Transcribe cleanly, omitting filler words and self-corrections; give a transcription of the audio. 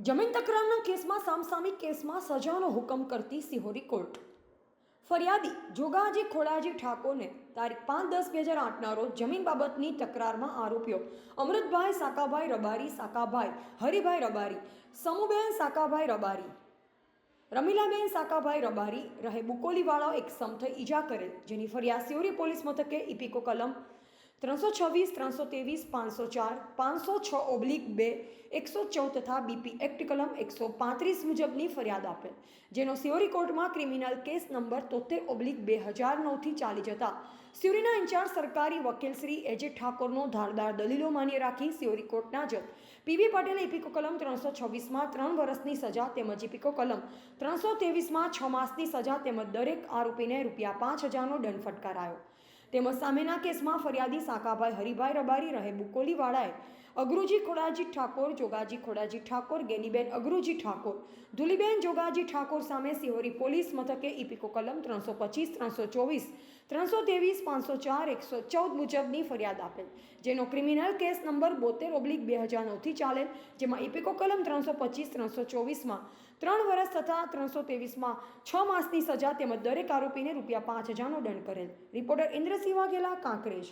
જમીન તકરારના કેસમાં સામસામી કેસમાં સજાનો હુકમ કરતી સિહોરી કોર્ટ. ફરિયાદી જોગાજી ખોડાજી ઠાકોરને તારીખ 5/10/2008ના રોજ જમીન બાબતની તકરારમાં આરોપીઓ અમૃતભાઈ સાકાભાઈ રબારી, સાકાભાઈ હરિભાઈ રબારી, સમુબેન સાકાભાઈ રબારી, રમીલાબેન સાકાભાઈ રબારી રહે બુકોલીવાળા એક સમથઈ ઈજા કરેલ, જેની ફરિયાદ સિહોરી પોલીસ મથકે ઇપીકો કલમ 326, 323, 504, 506/2, 114 તથા બીપી એક્ટ કલમ 135 મુજબની ફરિયાદ આપેલ, જેનો સિહોરી કોર્ટમાં ક્રિમિનલ કેસ નંબર 73/2009થી ચાલી જતા સિહોરીના ઇન્ચાર્જ સરકારી વકીલ શ્રી એજે ઠાકોરનો ધારદાર દલીલો માન્ય રાખી સિહોરી કોર્ટના જજ પીબી પટેલે ઇપીકો કલમ 326માં 3 વર્ષની સજા તેમજ ઇપીકો કલમ 323માં 6 માસની સજા તેમજ દરેક આરોપીને ₹5000નો દંડ ફટકારાયો. તેમજ સામેના કેસમાં ફરિયાદી સાકાભાઈ હરિભાઈ રબારી રહે બુકોલીવાળાએ અગરુજી ખોડાજી ઠાકોર, જોગાજી ખોડાજી ઠાકોર, ગેનીબેન અગરુજી ઠાકોર, ધુલીબેન જોગાજી ઠાકોર સામે સિહોરી પોલીસ મથકે ઇપીકો કલમ 325, 324, 323, 504, 114 મુજબની ફરિયાદ આપેલ, જેનો ક્રિમિનલ કેસ નંબર 72/2009થી ચાલેલ, જેમાં ઇપીકો કલમ 325, 324માં 3 વર્ષ તથા 323માં 6 માસની સજા તેમજ દરેક આરોપીને ₹5000નો દંડ કરેલ. રિપોર્ટર ઇન્દ્રસિંહ વાઘેલા, કાંકરેજ.